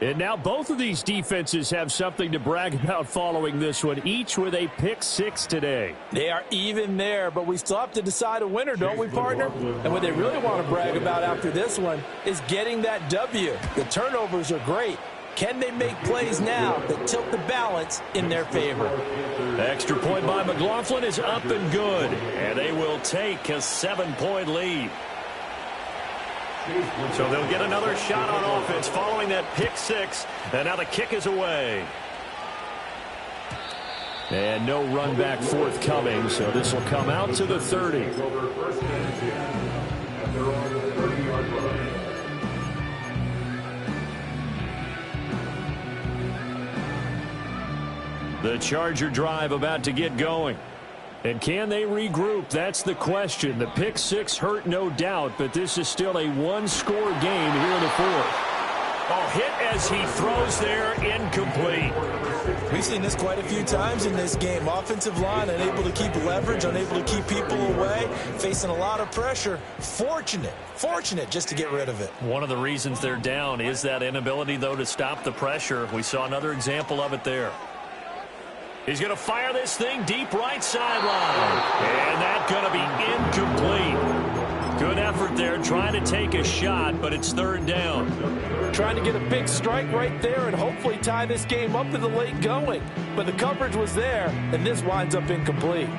And now both of these defenses have something to brag about following this one, each with a pick 6 today. They are even there, but we still have to decide a winner, don't we, partner? And what they really want to brag about after this one is getting that W. The turnovers are great. Can they make plays now that tilt the balance in their favor? The extra point by McLaughlin is up and good, and they will take a 7-point lead. So they'll get another shot on offense following that pick 6, and now the kick is away. And no run back forthcoming, so this will come out to the 30. The Charger drive about to get going. And can they regroup? That's the question. The pick 6 hurt, no doubt, but this is still a 1-score game here in the 4th. Oh, hit as he throws there, incomplete. We've seen this quite a few times in this game. Offensive line unable to keep leverage, unable to keep people away, facing a lot of pressure. Fortunate just to get rid of it. One of the reasons they're down is that inability, though, to stop the pressure. We saw another example of it there. He's going to fire this thing deep right sideline. And that's going to be incomplete. Good effort there trying to take a shot, but it's 3rd down. Trying to get a big strike right there and hopefully tie this game up in the late going. But the coverage was there, and this winds up incomplete.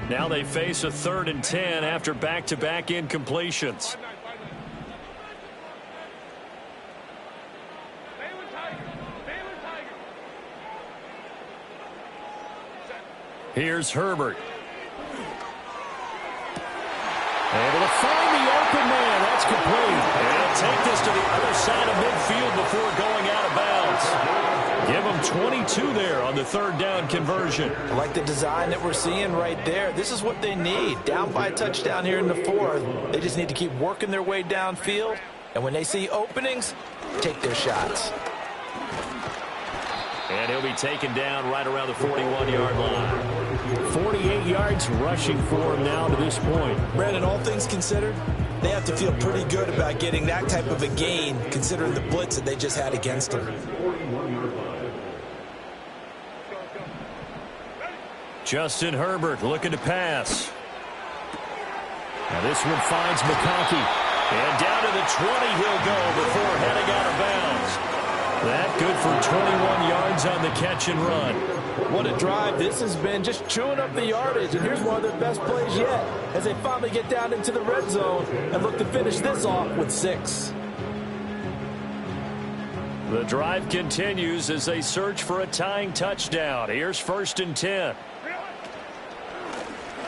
Now they face a 3rd and 10 after back-to-back incompletions. Here's Herbert. Able to find the open man. That's complete. And he'll take this to the other side of midfield before going out of bounds. Give him 22 there on the third down conversion. I like the design that we're seeing right there. This is what they need. Down by a touchdown here in the fourth. They just need to keep working their way downfield. And when they see openings, take their shots. And he'll be taken down right around the 41-yard line. 48 yards rushing for him now to this point. Brandon, all things considered, they have to feel pretty good about getting that type of a gain, considering the blitz that they just had against them. Justin Herbert looking to pass. Now this one finds McConkey. And down to the 20 he'll go before heading out of bounds. That good for 21 yards on the catch and run. What a drive this has been, just chewing up the yardage. And here's one of their best plays yet as they finally get down into the red zone and look to finish this off with 6. The drive continues as they search for a tying touchdown. Here's 1st and 10.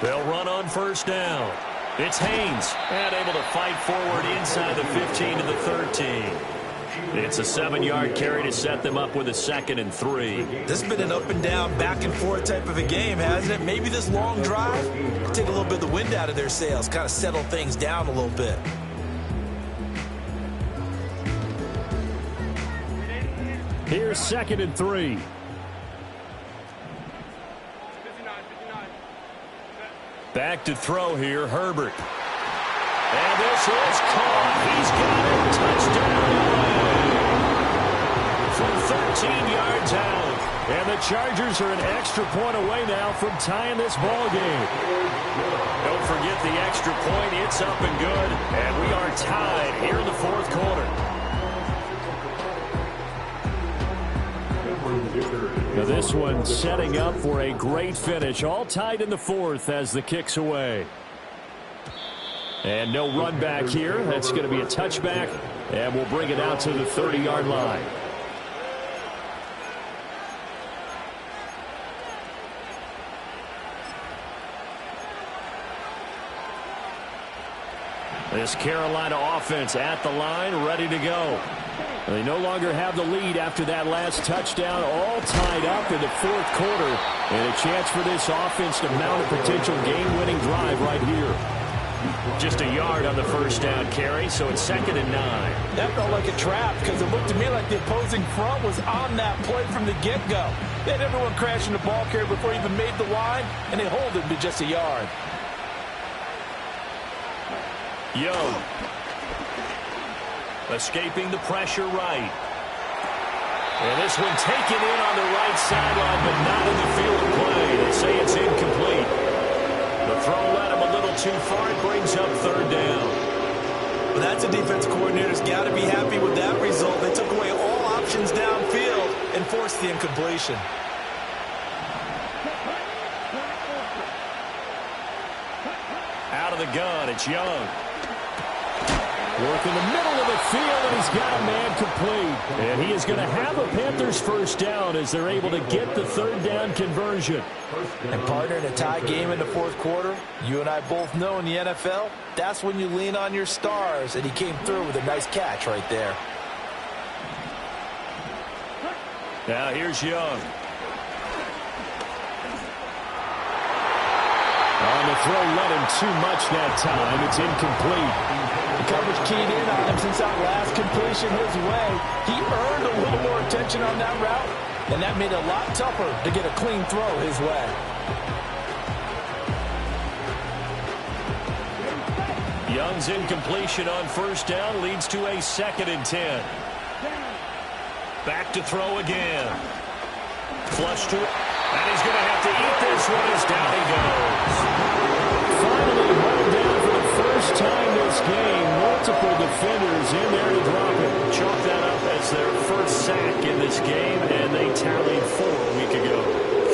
They'll run on first down. It's Haynes, and able to fight forward inside the 15 to the 13. It's a 7-yard carry to set them up with a 2nd and 3. This has been an up and down, back and forth type of a game, hasn't it? Maybe this long drive can take a little bit of the wind out of their sails, kind of settle things down a little bit. Here's 2nd and 3. Back to throw here, Herbert. And this is caught. He's got it. Touchdown. From 13 yards out. And the Chargers are an extra point away now from tying this ball game. Don't forget the extra point. It's up and good. And we are tied here in the fourth quarter. Now this one setting up for a great finish. All tied in the fourth as the kick's away. And no run back here. That's going to be a touchback. And we'll bring it out to the 30-yard line. This Carolina offense at the line, ready to go. They no longer have the lead after that last touchdown, all tied up in the fourth quarter. And a chance for this offense to mount a potential game-winning drive right here. Just a yard on the first down carry, so it's 2nd and 9. That felt like a trap because it looked to me like the opposing front was on that play from the get-go. They had everyone crashing the ball carrier before he even made the line, and they hold him to just a yard. Young. Escaping the pressure right. And this one taken in on the right sideline, but not in the field of play. They say it's incomplete. The throw led him a little too far. It brings up 3rd down. Well, that's a defense coordinator's got to be happy with that result. They took away all options downfield and forced the incompletion. Out of the gun, it's Young. Work in the middle of the field, and he's got a man complete. And he is going to have a Panthers first down as they're able to get the 3rd down conversion. And partner, in a tie game in the fourth quarter, you and I both know in the NFL, that's when you lean on your stars. And he came through with a nice catch right there. Now here's Young. On the throw, let him too much that time. It's incomplete. The coverage keyed in on him since that last completion his way. He earned a little more attention on that route, and that made it a lot tougher to get a clean throw his way. Young's incompletion on first down leads to a 2nd and 10. Back to throw again. Flush to it. And he's going to have to eat this one as down he goes. Finally hauled down for the first time this game. Multiple defenders in there to drop it. Chalk that up as their first sack in this game, and they tallied 4 a week ago.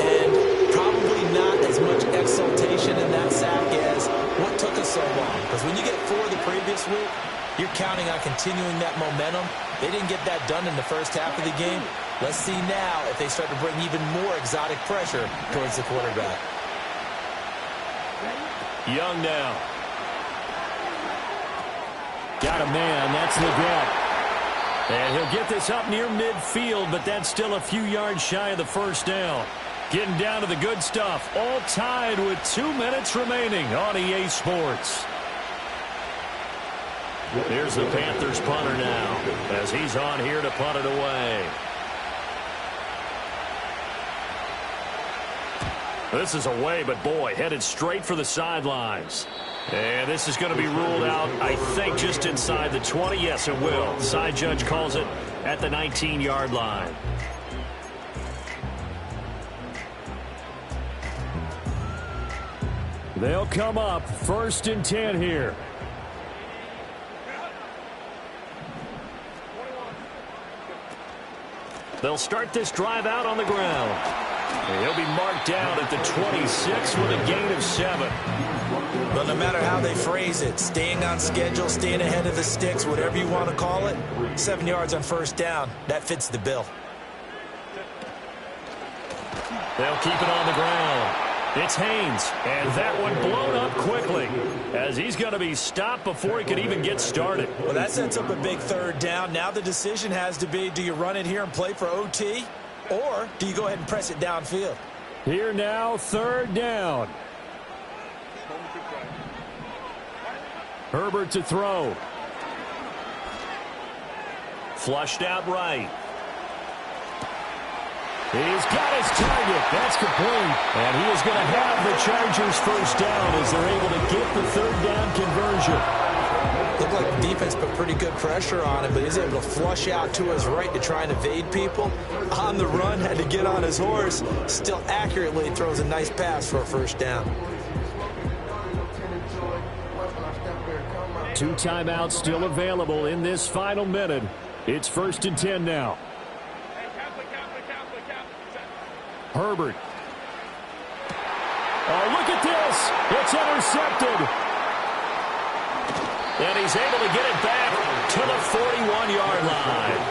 And probably not as much exultation in that sack as what took us so long. Because when you get 4 the previous week, you're counting on continuing that momentum. They didn't get that done in the first half of the game. Let's see now if they start to bring even more exotic pressure towards the quarterback. Young now. Got a man. That's Leggett. And he'll get this up near midfield, but that's still a few yards shy of the first down. Getting down to the good stuff. All tied with 2 minutes remaining on EA Sports. Here's the Panthers punter now as he's on here to punt it away. This is away, but boy, headed straight for the sidelines. And this is going to be ruled out, I think, just inside the 20. Yes, it will. Side judge calls it at the 19-yard line. They'll come up 1st and 10 here. They'll start this drive out on the ground. And he'll be marked down at the 26 with a gain of 7. Well, no matter how they phrase it, staying on schedule, staying ahead of the sticks, whatever you want to call it, 7 yards on 1st down, that fits the bill. They'll keep it on the ground. It's Haynes, and that one blown up quickly as he's going to be stopped before he could even get started. Well, that sets up a big 3rd down. Now the decision has to be, do you run it here and play for OT, or do you go ahead and press it downfield? Here now, 3rd down. Herbert to throw. Flushed out right. He's got his target. That's complete. And he is going to have the Chargers 1st down as they're able to get the 3rd down conversion. Looked like the defense put pretty good pressure on him, but he's able to flush out to his right to try and evade people. On the run, had to get on his horse. Still accurately throws a nice pass for a 1st down. 2 timeouts still available in this final minute. It's 1st and 10 now. Herbert. Oh, look at this. It's intercepted. And he's able to get it back to the 41-yard line.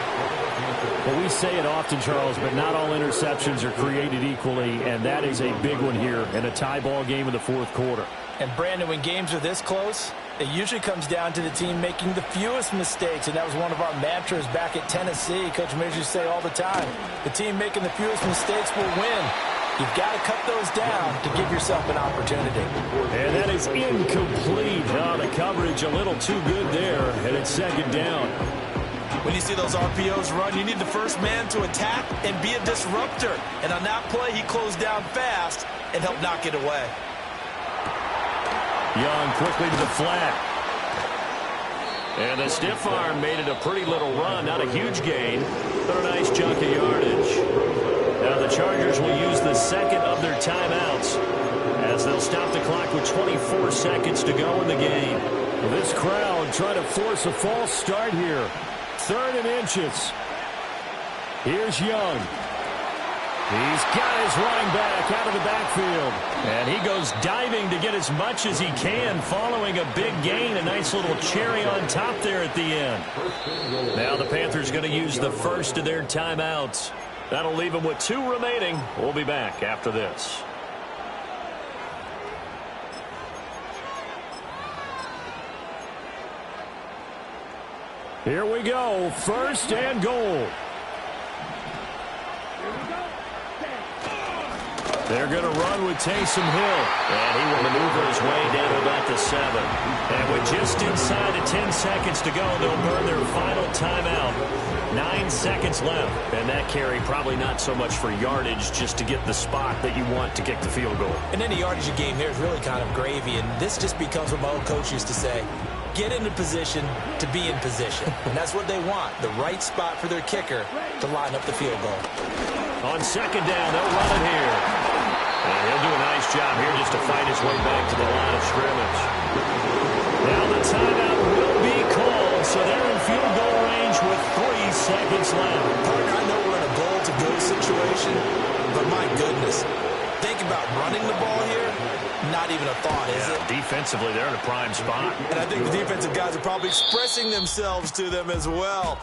Well, we say it often, Charles, but not all interceptions are created equally, and that is a big one here in a tie ball game in the 4th quarter. And, Brandon, when games are this close, it usually comes down to the team making the fewest mistakes, and that was one of our mantras back at Tennessee. Coach Mears used to say all the time, the team making the fewest mistakes will win. You've got to cut those down to give yourself an opportunity. And that is incomplete. Oh, the coverage a little too good there, and it's 2nd down. When you see those RPOs run, you need the first man to attack and be a disruptor. And on that play, he closed down fast and helped knock it away. Young quickly to the flat. And the stiff arm made it a pretty little run. Not a huge gain, but a nice chunk of yardage. Now the Chargers will use the 2nd of their timeouts as they'll stop the clock with 24 seconds to go in the game. Well, this crowd trying to force a false start here. 3rd and inches. Here's Young. He's got his running back out of the backfield. And he goes diving to get as much as he can following a big gain. A nice little cherry on top there at the end. Now the Panthers going to use the 1st of their timeouts. That'll leave them with 2 remaining. We'll be back after this. Here we go. 1st and goal. They're going to run with Taysom Hill. And he will maneuver his way down to about the 7. And with just inside of 10 seconds to go, they'll burn their final timeout. 9 seconds left. And that carry probably not so much for yardage, just to get the spot that you want to kick the field goal. And any yardage game here is really kind of gravy. And this just becomes what my old coach used to say. Get into position to be in position. And that's what they want. The right spot for their kicker to line up the field goal. On 2nd down, they'll run it here. And he'll do a nice job here just to fight his way back to the line of scrimmage. Now the timeout will be called, so they're in field goal range with 3 seconds left. Partner, I know we're in a goal-to-go situation, but my goodness, think about running the ball here. Not even a thought, is it? Defensively, they're in a prime spot. And I think the defensive guys are probably expressing themselves to them as well.